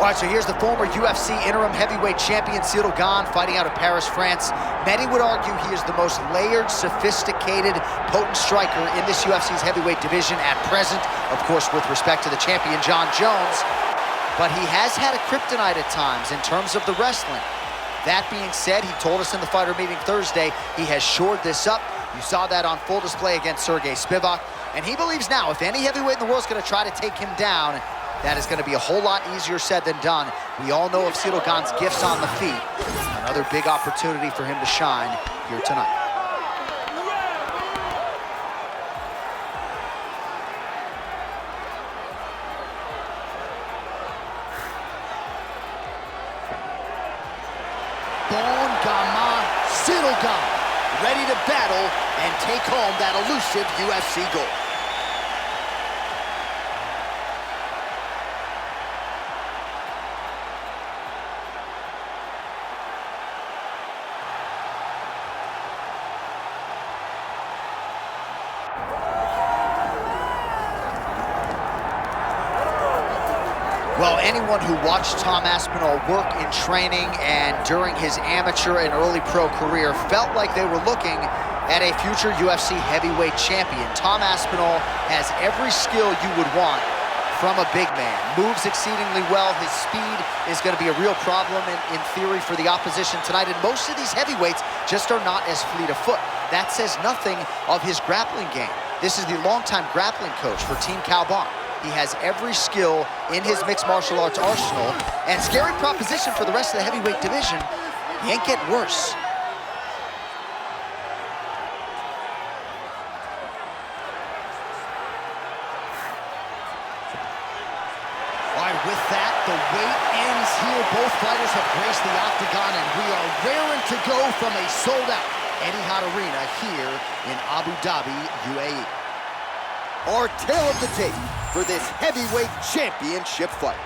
All right, so here's the former UFC interim heavyweight champion, Ciryl Gane, fighting out of Paris, France. Many would argue he is the most layered, sophisticated, potent striker in this UFC's heavyweight division at present, of course, with respect to the champion, Jon Jones. But he has had a kryptonite at times in terms of the wrestling. That being said, he told us in the fighter meeting Thursday, he has shored this up. You saw that on full display against Sergey Spivak. And he believes now, if any heavyweight in the world is going to try to take him down, that is going to be a whole lot easier said than done. We all know of Ciryl Gane's gifts on the feet. Another big opportunity for him to shine here tonight. Bon Gama, Ciryl Gane, ready to battle and take home that elusive UFC gold. Well, anyone who watched Tom Aspinall work in training and during his amateur and early pro career felt like they were looking at a future UFC heavyweight champion. Tom Aspinall has every skill you would want from a big man. Moves exceedingly well. His speed is going to be a real problem in theory for the opposition tonight. And most of these heavyweights just are not as fleet of foot. That says nothing of his grappling game. This is the longtime grappling coach for Team Calbon. He has every skill in his mixed martial arts arsenal, and scary proposition for the rest of the heavyweight division. He ain't getting worse. All right, with that, the wait ends here. Both fighters have graced the octagon, and we are raring to go from a sold-out Etihad Arena here in Abu Dhabi, UAE. Our tale of the tape for this heavyweight championship fight.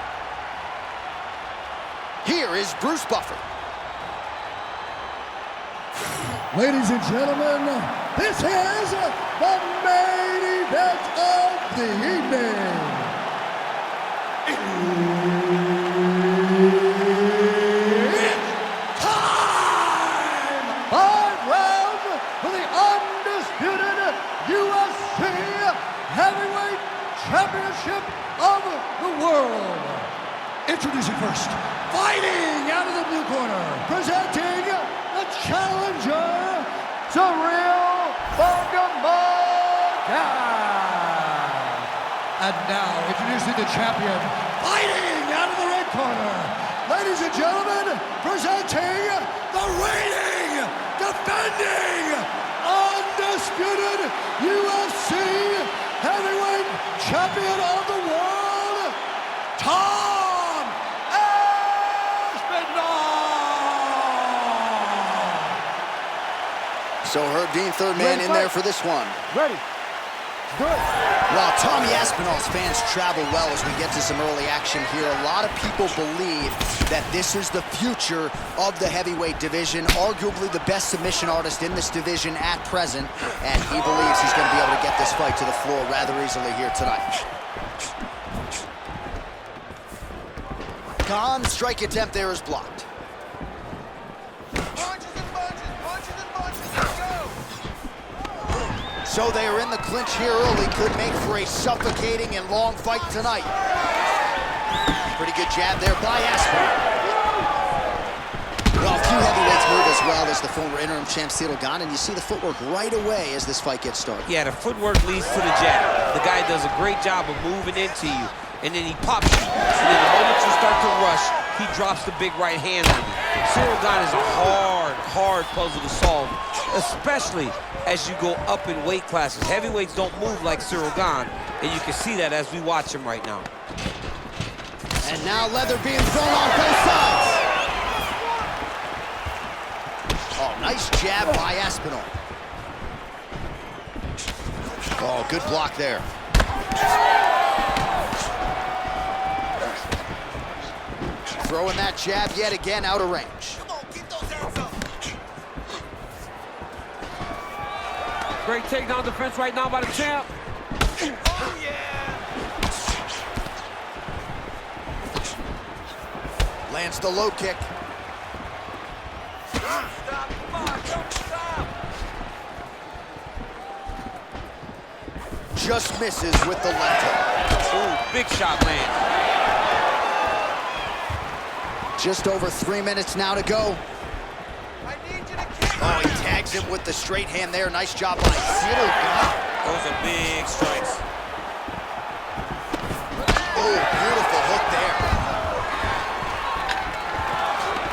Here is Bruce Buffer. Ladies and gentlemen, this is the main event of the evening. It's time! 5 rounds for the undisputed UFC Heavyweight Championship of the world. Introducing first, fighting out of the blue corner, presenting the challenger, Ciryl Gane. And now, introducing the champion, fighting out of the red corner, ladies and gentlemen, presenting the reigning, defending, undisputed UFC Heavyweight Champion of the world, Tom Aspinall! So Herb Dean, third man in there for this one. Ready. Good. While Tommy Aspinall's fans travel well as we get to some early action here, a lot of people believe that this is the future of the heavyweight division, arguably the best submission artist in this division at present, and he believes he's going to be able to get this fight to the floor rather easily here tonight. Gane's strike attempt there is blocked. So they are in the clinch here early. Could make for a suffocating and long fight tonight. Pretty good jab there by Aspinall. Well, a few heavyweights move as well as the former interim champ Ciryl Gane, and you see the footwork right away as this fight gets started. Yeah, the footwork leads to the jab. The guy does a great job of moving into you, and then he pops you. And then the moment you start to rush, he drops the big right hand on you. Ciryl Gane is a hard puzzle to solve, especially as you go up in weight classes. Heavyweights don't move like Ciryl Gane, and you can see that as we watch him right now. And now leather being thrown on both sides. Oh, nice jab by Aspinall. Oh, good block there. Throwing that jab yet again out of range. Great takedown defense right now by the champ. Oh, yeah. Lands the low kick. Just misses with the left hook. Ooh, big shot land. Just over 3 minutes now to go. Oh, he tags him with the straight hand there. Nice job by Ciryl. Those are big strikes. Oh, beautiful hook there.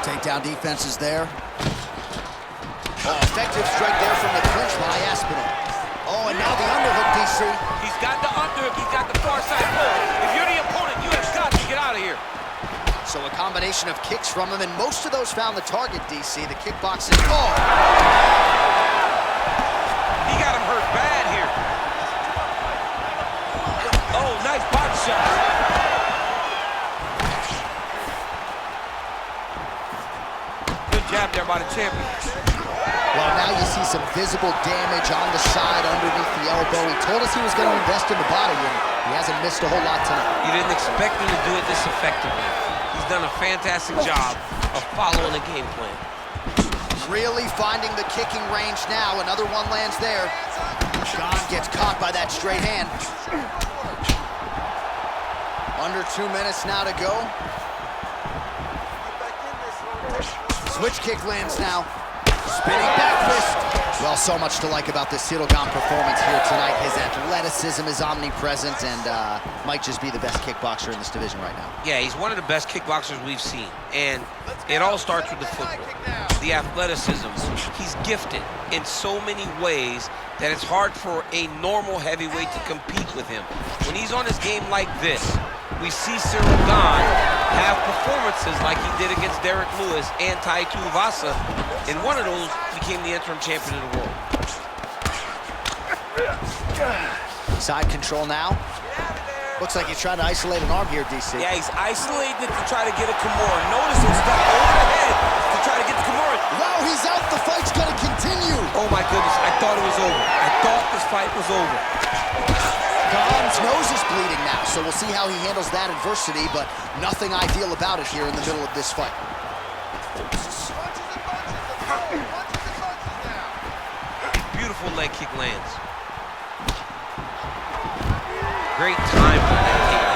Takedown defense is there. Oh, effective strike there from the clinch by Aspinall. Oh, and now the underhook, DC. He's got the underhook, he's got the far side pull. If you're the opponent, you have got to get out of here. So a combination of kicks from him, and most of those found the target, DC. The kickboxing. Oh! He got him hurt bad here. Oh, nice body shot. Good jab there by the champion. Well, now you see some visible damage on the side underneath the elbow. He told us he was going to invest in the body, and he hasn't missed a whole lot tonight. You didn't expect him to do it this effectively. He's done a fantastic job of following the game plan. Really finding the kicking range now. Another one lands there. Gane gets caught by that straight hand. Under 2 minutes now to go. Switch kick lands now. Spinning back fist. Well, so much to like about this Ciryl Gane performance here tonight. His athleticism is omnipresent and might just be the best kickboxer in this division right now. Yeah, he's one of the best kickboxers we've seen. And it all starts with the footwork, the athleticism. He's gifted in so many ways that it's hard for a normal heavyweight to compete with him. When he's on his game like this, we see Ciryl Gane have performances like he did against Derek Lewis and Tai Tuivasa. In one of those, became the interim champion of the world. Side control now. Looks like he's trying to isolate an arm here, DC. Yeah, he's isolated to try to get a Kimura. Notice him step over the head to try to get the Kimura. Wow, he's out. The fight's gonna continue. Oh my goodness, I thought it was over. I thought this fight was over. Gane's nose is bleeding now, so we'll see how he handles that adversity, but nothing ideal about it here in the middle of this fight. Beautiful leg kick lands. Great time for that kick.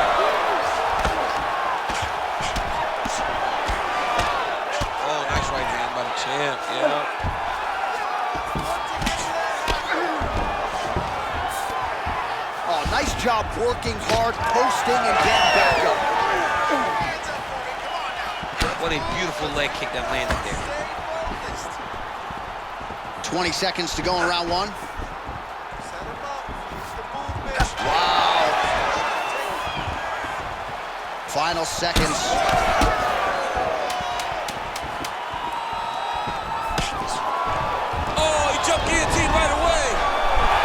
Oh, nice right hand by the champ, yeah. Nice job working hard, posting, and getting back up. What a beautiful leg kick that landed there. 20 seconds to go in round one. Wow. Final seconds. Oh, he jumped guillotine right away.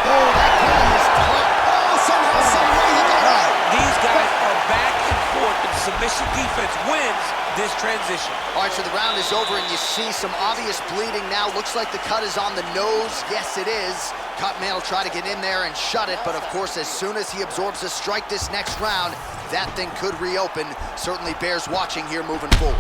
Oh, that guy is tough. These guys are back and forth, and submission defense wins this transition. All right, so the round is over, and you see some obvious bleeding now. Looks like the cut is on the nose. Yes, it is. Cutman will try to get in there and shut it, but of course, as soon as he absorbs a strike this next round, that thing could reopen. Certainly bears watching here moving forward.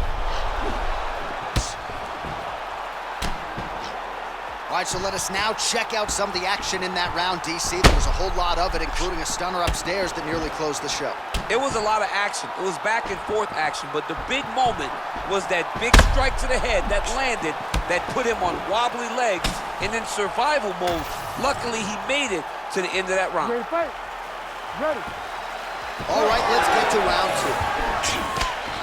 All right, so let us now check out some of the action in that round, DC. There was a whole lot of it, including a stunner upstairs that nearly closed the show. It was a lot of action. It was back and forth action, but the big moment was that big strike to the head that landed, that put him on wobbly legs and in survival mode. Luckily, he made it to the end of that round. Ready to fight? Ready. All right, let's get to round two.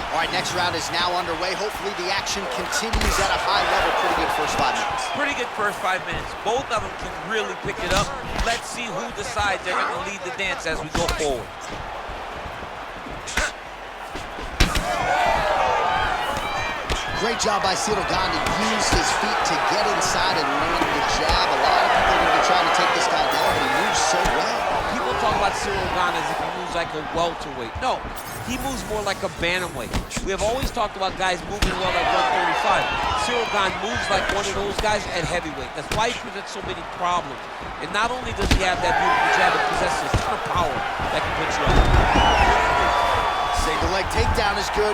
All right, next round is now underway. Hopefully the action continues at a high level. Pretty good first 5 minutes. Pretty good first 5 minutes. Both of them can really pick it up. Let's see who decides they're going to lead the dance as we go forward. Great job by Ciryl Gane to use his feet to get inside and land the jab. A lot of people are going to be trying to take this guy down, but he moves so well. People talk about Ciryl Gane as if he moves like a welterweight. No, he moves more like a bantamweight. We have always talked about guys moving well at 135. Ciryl Gane moves like one of those guys at heavyweight. That's why he presents so many problems. And not only does he have that beautiful jab, but possesses a ton of power that can put you up. Single leg takedown is good.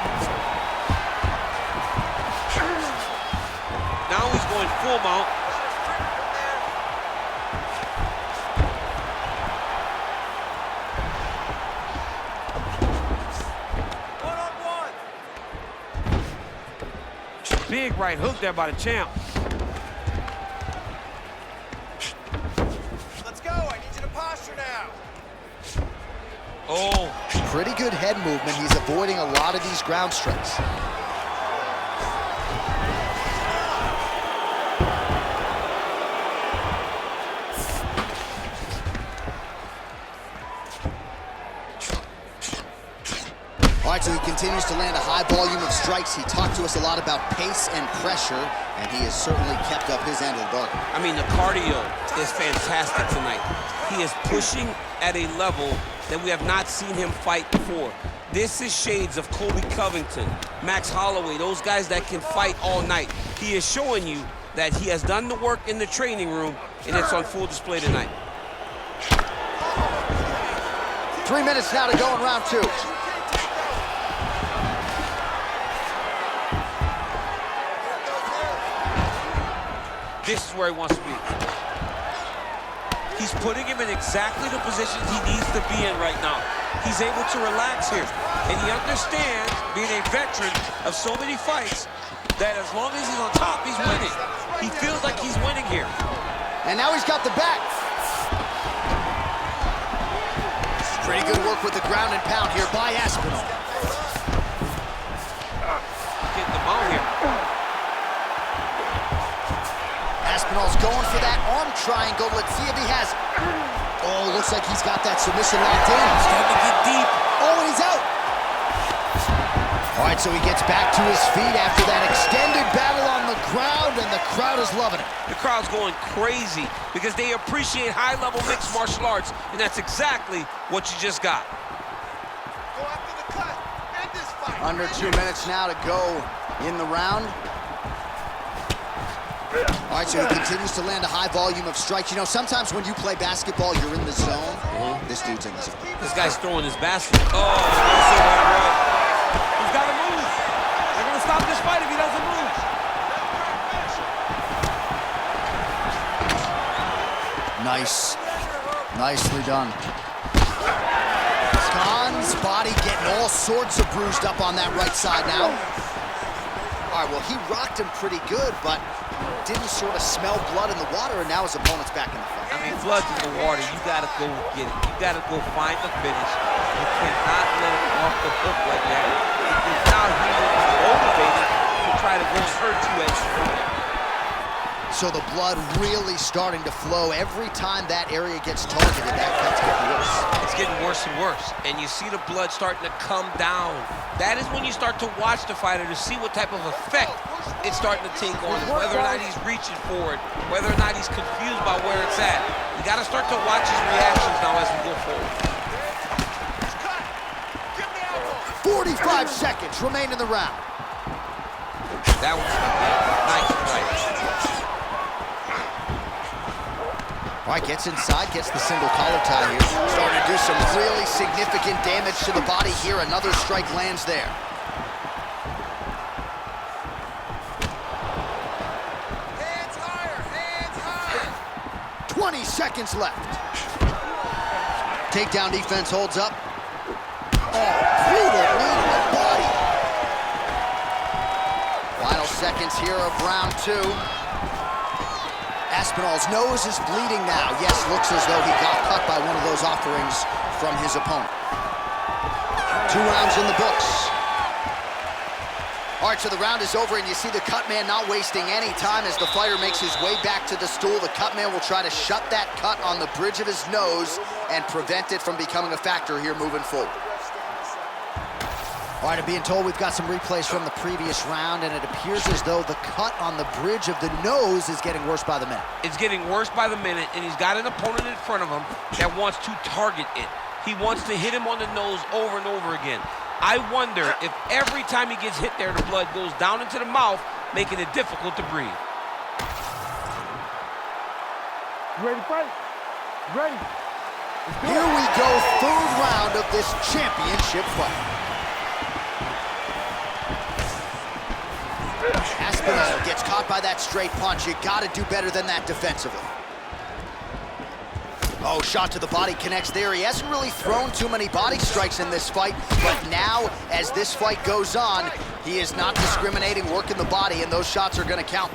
Now he's going full mount. Big right hook there by the champ. Let's go. I need you to posture now. Oh. Pretty good head movement. He's avoiding a lot of these ground strikes. All right, so he continues to land a high volume of strikes. He talked to us a lot about pace and pressure, and he has certainly kept up his end of the bargain. I mean, the cardio is fantastic tonight. He is pushing at a level that we have not seen him fight before. This is shades of Colby Covington, Max Holloway, those guys that can fight all night. He is showing you that he has done the work in the training room, and it's on full display tonight. 3 minutes now to go in round 2. This is where he wants to be. He's putting him in exactly the positions he needs to be in right now. He's able to relax here. And he understands, being a veteran of so many fights, that as long as he's on top, he's winning. He feels like he's winning here. And now he's got the back. Pretty good work with the ground and pound here by Aspinall. Getting the mount here. Aspinall's going for that arm triangle. Let's see if he has it. Oh, looks like he's got that submission locked in. Starting to get deep. Oh, and he's out. All right, so he gets back to his feet after that extended battle on the ground, and the crowd is loving it. The crowd's going crazy because they appreciate high-level mixed martial arts, and that's exactly what you just got. Go after the cut. End this fight. Under 2 minutes now to go in the round. All right, so he continues to land a high volume of strikes. You know, sometimes when you play basketball, you're in the zone. This dude's in the zone. This guy's throwing his basket. Oh, right. He's got to move. They're going to stop this fight if he doesn't move. Nice. Nicely done. Gane's body getting all sorts of bruised up on that right side now. All right, well, he rocked him pretty good, but didn't sort of smell blood in the water, and now his opponent's back in the fight. I mean, blood's in the water. You got to go get it. You got to go find the finish. You cannot let it off the hook like that. Because now he will be motivated to try to go hurt you at you. So the blood really starting to flow. Every time that area gets targeted, that cut's getting worse. It's getting worse and worse. And you see the blood starting to come down. That is when you start to watch the fighter to see what type of effect it's starting to take on him, whether or not he's reaching for it, whether or not he's confused by where it's at. You got to start to watch his reactions now as we go forward. 45 seconds remain in the round. That was nice fight. All right, gets inside, gets the single collar tie here. Starting to do some really significant damage to the body here. Another strike lands there. Hands higher. Hands high. 20 seconds left. Takedown defense holds up. Oh, brutal knee to the body. Final seconds here of round 2. Aspinall's nose is bleeding now. Yes, looks as though he got cut by one of those offerings from his opponent. 2 rounds in the books. All right, so the round is over, and you see the cut man not wasting any time as the fighter makes his way back to the stool. The cut man will try to shut that cut on the bridge of his nose and prevent it from becoming a factor here moving forward. All right, I'm being told we've got some replays from the previous round, and it appears as though the cut on the bridge of the nose is getting worse by the minute. It's getting worse by the minute, and he's got an opponent in front of him that wants to target it. He wants to hit him on the nose over and over again. I wonder if every time he gets hit there, the blood goes down into the mouth, making it difficult to breathe. You ready to fight? Ready. Here we go, 3rd round of this championship fight. Aspinall gets caught by that straight punch. You gotta do better than that defensively. Oh, shot to the body connects there. He hasn't really thrown too many body strikes in this fight, but now, as this fight goes on, he is not discriminating, working the body, and those shots are gonna count.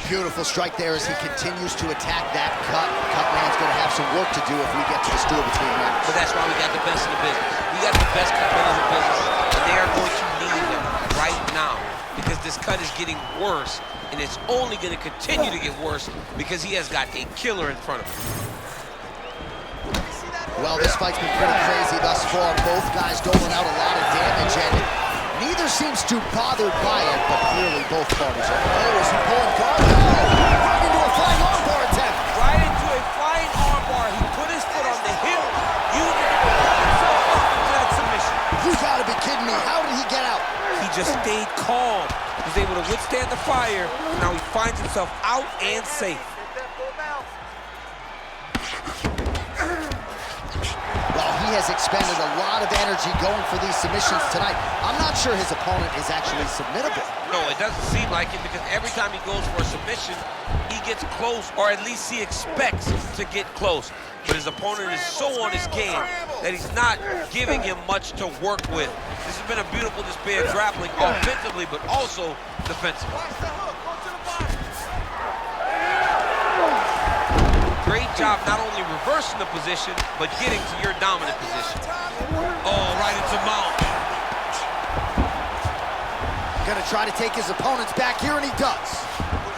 Beautiful strike there as he continues to attack that cut. Cut man's gonna have some work to do if we get to the stool between rounds. But that's why we got the best in the business. We got the best cut man in the business, and they are going to need him right now because this cut is getting worse, and it's only going to continue to get worse because he has got a killer in front of him. Well, this fight's been pretty crazy thus far. Both guys doling out a lot of damage, and neither seems too bothered by it, but clearly both parties are. Oh, is he pulling guard? No! Right into a flying armbar attempt. Right into a flying armbar. He put his foot on the hip, used it to pull himself up into that submission. You gotta be kidding me. How did he get out? He just stayed calm. He was able to withstand the fire. Now he finds himself out and safe. Well, he has expended a lot of energy going for these submissions tonight. I'm not sure his opponent is actually submittable. No, it doesn't seem like it because every time he goes for a submission, he gets close, or at least he expects to get close. But his opponent is so on his game that he's not giving him much to work with. This has been a beautiful display of grappling offensively, but also defensively. Great job not only reversing the position, but getting to your dominant position. Oh, right into mount. Gonna try to take his opponents back here, and he does.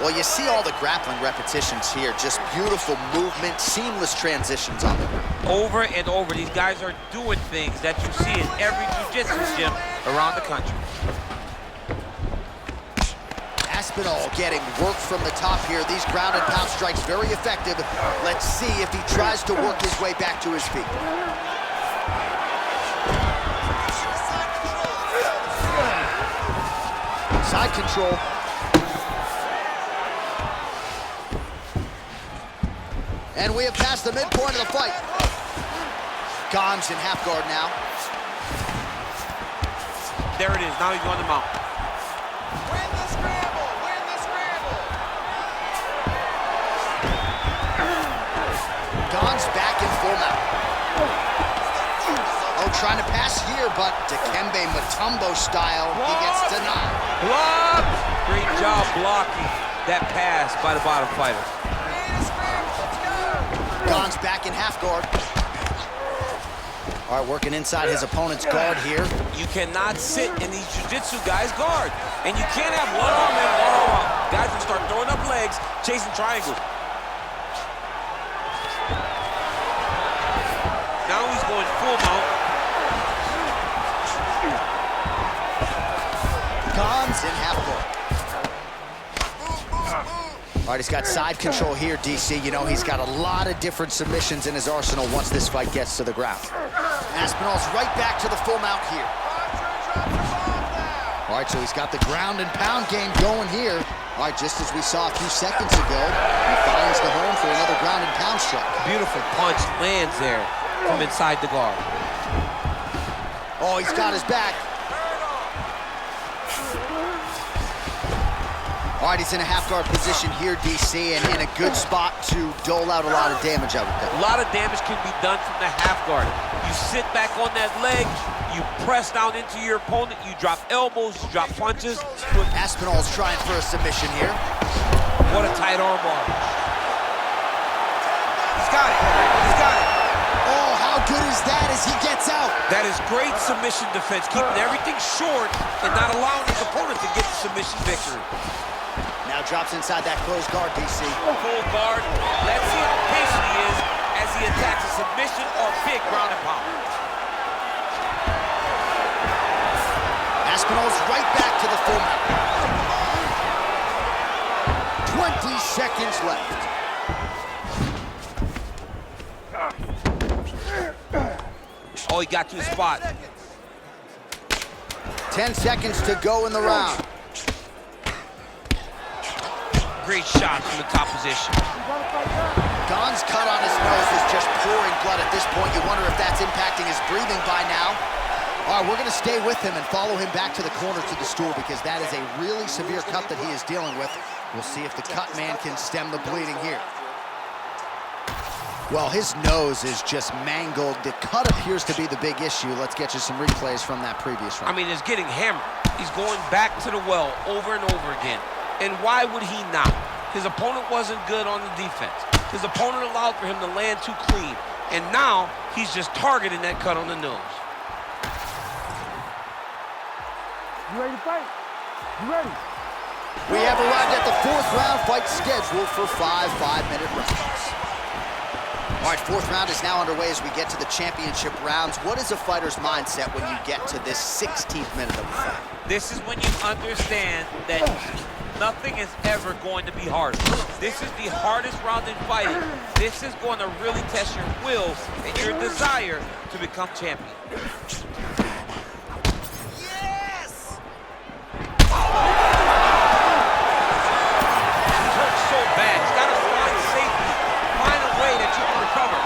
Well, you see all the grappling repetitions here. Just beautiful movement, seamless transitions on them. Over and over, these guys are doing things that you see in every jiu-jitsu gym around the country. Aspinall getting work from the top here. These ground and pound strikes very effective. Let's see if he tries to work his way back to his feet. Side control. And we have passed the midpoint of the fight. Gane's in half guard now. There it is. Now he's on the mount. Win the scramble! Win the scramble! Gane's back in full mount. Oh, trying to pass here, but Dikembe Mutombo style, he gets denied. Block! Great job blocking that pass by the bottom fighter. Gane's back in half guard. All right, working inside his opponent's guard here. You cannot sit in these jiu-jitsu guys' guard. And you can't have one arm in, one arm out. Guys will start throwing up legs, chasing triangles. Now he's going full mount. Gane's in half guard. All right, he's got side control here, DC. You know, he's got a lot of different submissions in his arsenal once this fight gets to the ground. Aspinall's right back to the full mount here. All right, so he's got the ground and pound game going here. All right, just as we saw a few seconds ago, he finds the home for another ground and pound strike. Beautiful punch lands there from inside the guard. Oh, he's got his back. All right, he's in a half-guard position here, DC, and in a good spot to dole out a lot of damage, I would think. A lot of damage can be done from the half guard. You sit back on that leg, you press down into your opponent, you drop elbows, you drop punches. Aspinall's trying for a submission here. What a tight arm bar. He's got it. He's got it. Oh, how good is that as he gets out? That is great submission defense, keeping everything short and not allowing his opponent to get the submission victory. Now drops inside that closed guard, DC. Full guard. Let's see how patient he is as he attacks a submission or big ground and pound. Aspinall's right back to the full mount. 20 seconds left. Oh, he got to his spot. 10 seconds to go in the round. Great shot from the top position. Gane's cut on his nose is just pouring blood at this point. You wonder if that's impacting his breathing by now. All right, we're going to stay with him and follow him back to the corner to the stool because that is a really severe cut that he is dealing with. We'll see if the cut man can stem the bleeding here. Well, his nose is just mangled. The cut appears to be the big issue. Let's get you some replays from that previous round. I mean, it's getting hammered. He's going back to the well over and over again. And why would he not? His opponent wasn't good on the defense. His opponent allowed for him to land too clean. And now he's just targeting that cut on the nose. You ready to fight? You ready? We have arrived at the fourth round fight scheduled for 5 5-minute rounds. All right, fourth round is now underway as we get to the championship rounds. What is a fighter's mindset when you get to this 16th minute of the fight? This is when you understand that nothing is ever going to be hard. This is the hardest round in fighting. This is going to really test your will and your desire to become champion. Yes! He's hurt so bad. He's got to find safety. Find a way that you can recover.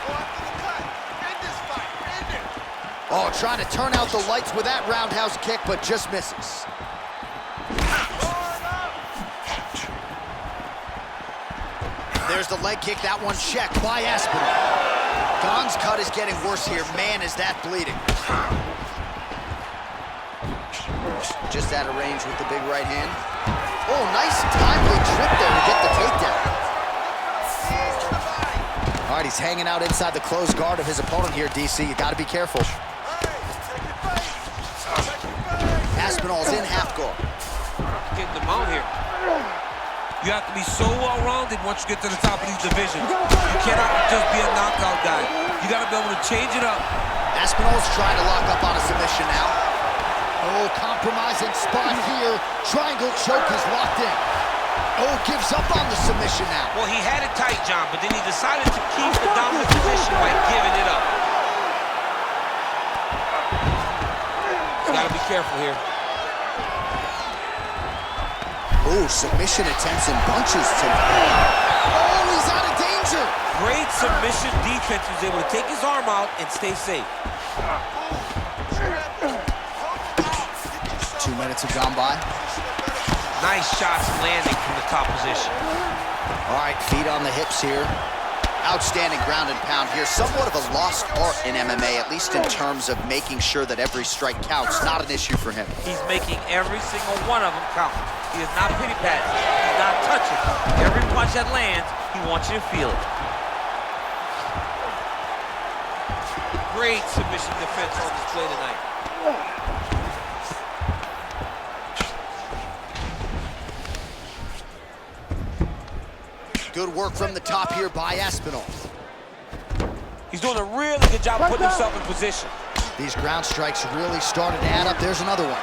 Go after the cut. End this fight. End it. Oh, trying to turn out the lights with that roundhouse kick, but just misses. There's the leg kick. That one checked by Aspinall. Gane's cut is getting worse here. Man, is that bleeding. Just out of range with the big right hand. Oh, nice timely trip there to get the takedown. All right, he's hanging out inside the closed guard of his opponent here, DC. You got to be careful. Aspinall's in half guard. Getting them out here. You have to be so well-rounded once you get to the top of these divisions. You cannot just be a knockout guy. You got to be able to change it up. Aspinall's trying to lock up on a submission now. Oh, compromising spot here. Triangle choke is locked in. Oh, gives up on the submission now. Well, he had it tight, John, but then he decided to keep the dominant position by giving it up. You got to be careful here. Oh, submission attempts and bunches tonight. Oh, he's out of danger. Great submission defense. He was able to take his arm out and stay safe. 2 minutes have gone by. Nice shots landing from the top position. All right, feet on the hips here. Outstanding ground and pound here. Somewhat of a lost art in MMA, at least in terms of making sure that every strike counts. Not an issue for him. He's making every single one of them count. He is not pity-patting. He's not touching. Every punch that lands, he wants you to feel it. Great submission defense on display tonight. Good work from the top here by Aspinall. He's doing a really good job putting himself in position. These ground strikes really started to add up. There's another one.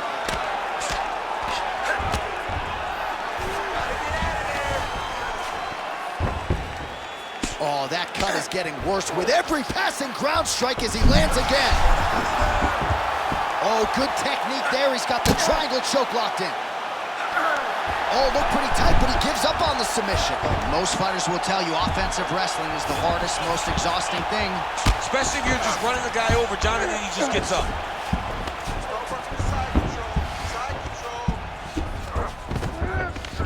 Oh, that cut is getting worse with every passing ground strike as he lands again. Oh, good technique there. He's got the triangle choke locked in. Oh, looked pretty tight, but he gives up on the submission. Most fighters will tell you offensive wrestling is the hardest, most exhausting thing. Especially if you're just running the guy over, John, and then he just gets up.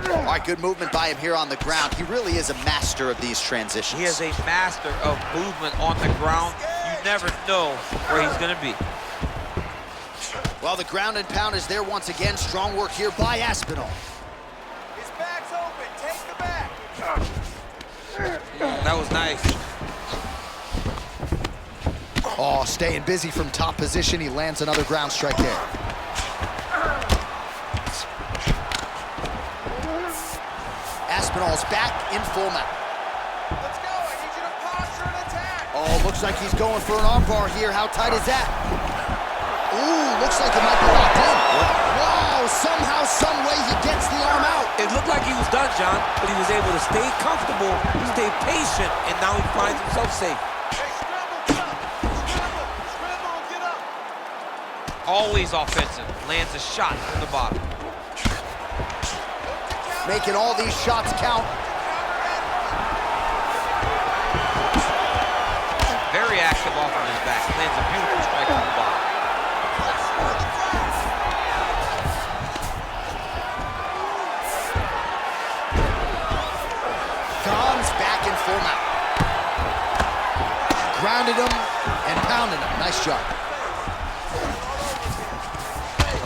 All right, good movement by him here on the ground. He really is a master of these transitions. He is a master of movement on the ground. You never know where he's going to be. Well, the ground and pound is there once again. Strong work here by Aspinall. His back's open. Take the back. That was nice. Oh, staying busy from top position. He lands another ground strike there. Aspinall's back in full mount. Let's go. I need you to posture and attack. Oh, looks like he's going for an armbar here. How tight is that? Ooh, looks like it might be locked in. Wow, somehow, some way he gets the arm out. It looked like he was done, John, but he was able to stay comfortable, stay patient, and now he finds himself safe. Hey, scramble, get up. Scramble, get up. Always offensive. Lands a shot from the bottom. Making all these shots count. Very very active off of his back. Lands a beautiful strike from the bottom. Gane's back in full mount. Grounded him and pounded him. Nice job.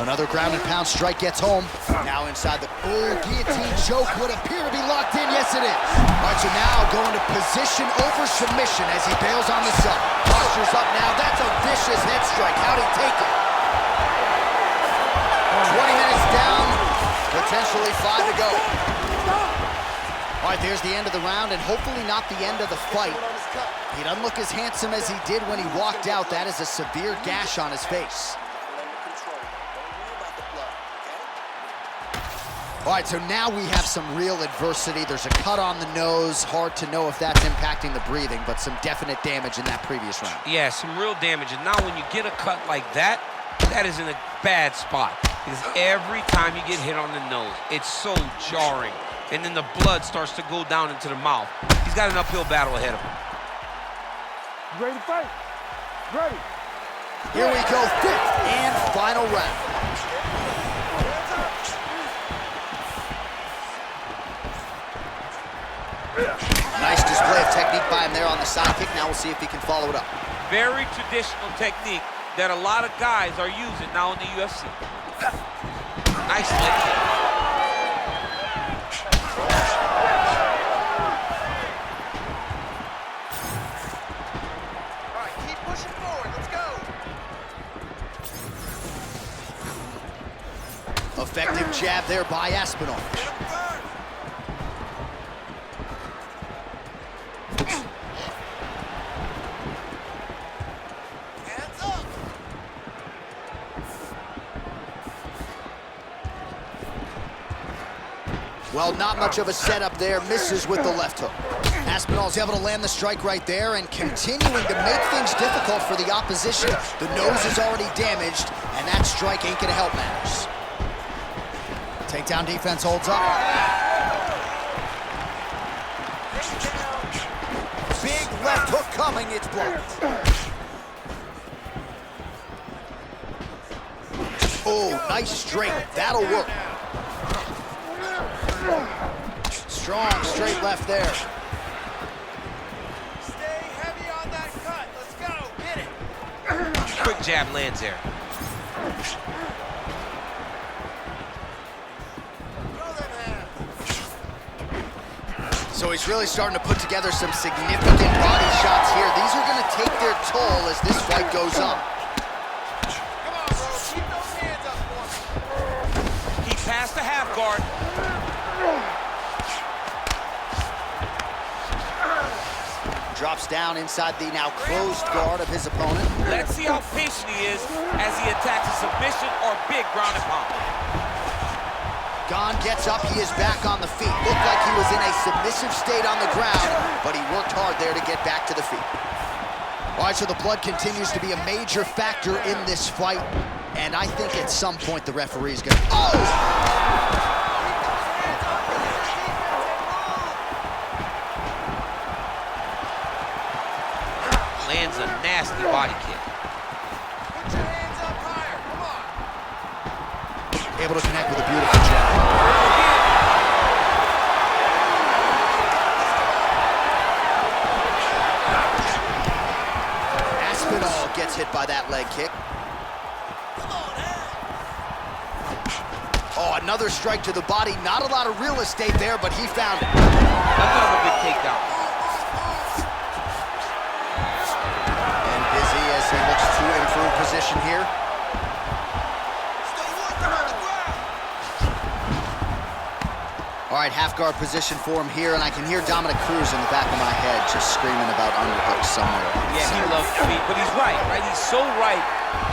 Another ground and pound strike gets home. Now inside the guillotine choke would appear to be locked in. Yes, it is. All right, so now going to position over submission as he bails on the sub. Postures up now. That's a vicious head strike. How'd he take it? 20 minutes down, potentially 5 to go. All right, there's the end of the round, and hopefully not the end of the fight. He doesn't look as handsome as he did when he walked out. That is a severe gash on his face. All right, so now we have some real adversity. There's a cut on the nose. Hard to know if that's impacting the breathing, but some definite damage in that previous round. Yeah, some real damage. And now when you get a cut like that, that is in a bad spot. Because every time you get hit on the nose, it's so jarring. And then the blood starts to go down into the mouth. He's got an uphill battle ahead of him. You ready to fight? Ready. Here we go, 5th and final round. Nice display of technique by him there on the side kick. Now we'll see if he can follow it up. Very traditional technique that a lot of guys are using now in the UFC. Nice leg kick. All right, keep pushing forward. Let's go. Effective jab there by Aspinall. Hands up. Well, not much of a setup there. Misses with the left hook. Aspinall's able to land the strike right there and continuing to make things difficult for the opposition. The nose is already damaged, and that strike ain't gonna help matters. Takedown defense holds up. Big left hook coming, it's blocked. Oh, nice straight, that'll work. Strong straight left there. Stay heavy on that cut. Let's go. Hit it. Quick jab lands there. Throw them hands. So he's really starting to put together some significant body shots here. These are going to take their toll as this fight goes on. Come on, bro. Keep those hands up for me. He passed the half guard. Drops down inside the now closed guard of his opponent. Let's see how patient he is as he attacks a submission or big ground and pound. Gane gets up, he is back on the feet. Looked like he was in a submissive state on the ground, but he worked hard there to get back to the feet. All right, so the blood continues to be a major factor in this fight, and I think at some point the referee's gonna... Oh! Lands a nasty body kick. Put your hands up higher. Come on. Able to connect with a beautiful jab. Aspinall gets hit by that leg kick. Oh, another strike to the body. Not a lot of real estate there, but he found it. Another big takedown. And busy as he looks to improve position here. Stay working on the ground. All right, half guard position for him here, and I can hear Dominic Cruz in the back of my head just screaming about underhooks somewhere. Yeah, he loves feet, but he's right? He's so right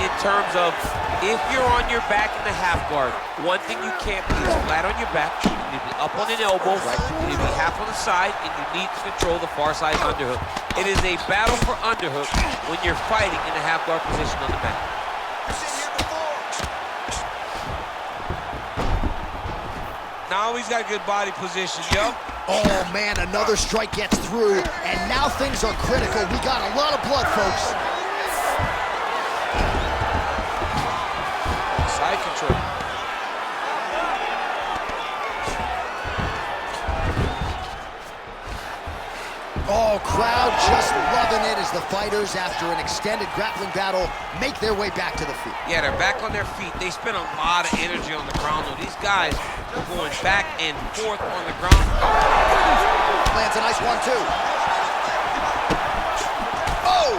in terms of if you're on your back in the half guard, one thing you can't be is flat on your back. You need to be up on an elbow, you need to be half on the side, and you need to control the far side underhook. It is a battle for underhook when you're fighting in a half guard position on the back. You've been here before. Now he's got good body position, yo. Oh, man, another strike gets through, and now things are critical. We got a lot of blood, folks. Side control. Oh, crowd just loving it as the fighters, after an extended grappling battle, make their way back to the feet. Yeah, they're back on their feet. They spent a lot of energy on the ground, though. These guys are going back and forth on the ground. Lands a nice 1-2. Oh!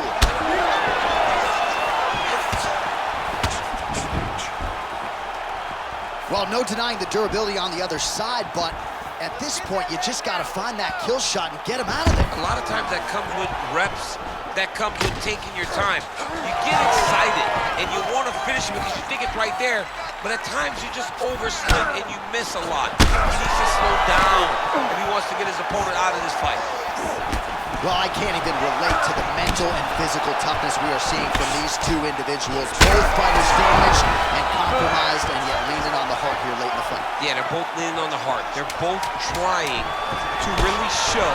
Well, no denying the durability on the other side, but at this point, you just got to find that kill shot and get him out of there. A lot of times that comes with reps, that comes with taking your time. You get excited, and you want to finish it because you think it's right there, but at times you just overswing and you miss a lot. He needs to slow down if he wants to get his opponent out of this fight. Well, I can't even relate to the mental and physical toughness we are seeing from these two individuals. Both fighters damaged and compromised, and yet leaning on the heart here late in the fight. Yeah, they're both leaning on the heart. They're both trying to really show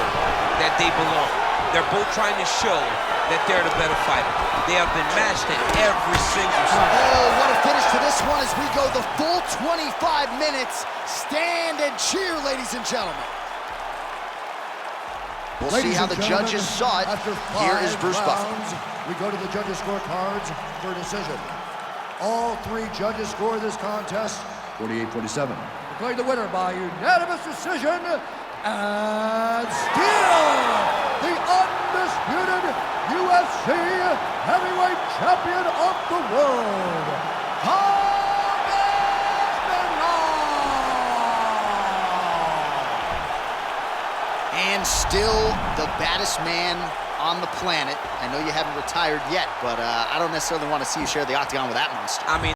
that they belong. They're both trying to show that they're the better fighter. They have been matched at every single side. Oh, what a finish to this one as we go the full 25 minutes. Stand and cheer, ladies and gentlemen. We'll see how the judges saw it. Here is Bruce Buffer. We go to the judges' scorecards for a decision. All three judges score this contest 48-47. Declared the winner by unanimous decision, and still the undisputed UFC heavyweight champion of the world, And still the baddest man on the planet. I know you haven't retired yet, but I don't necessarily want to see you share the octagon with that monster. I mean,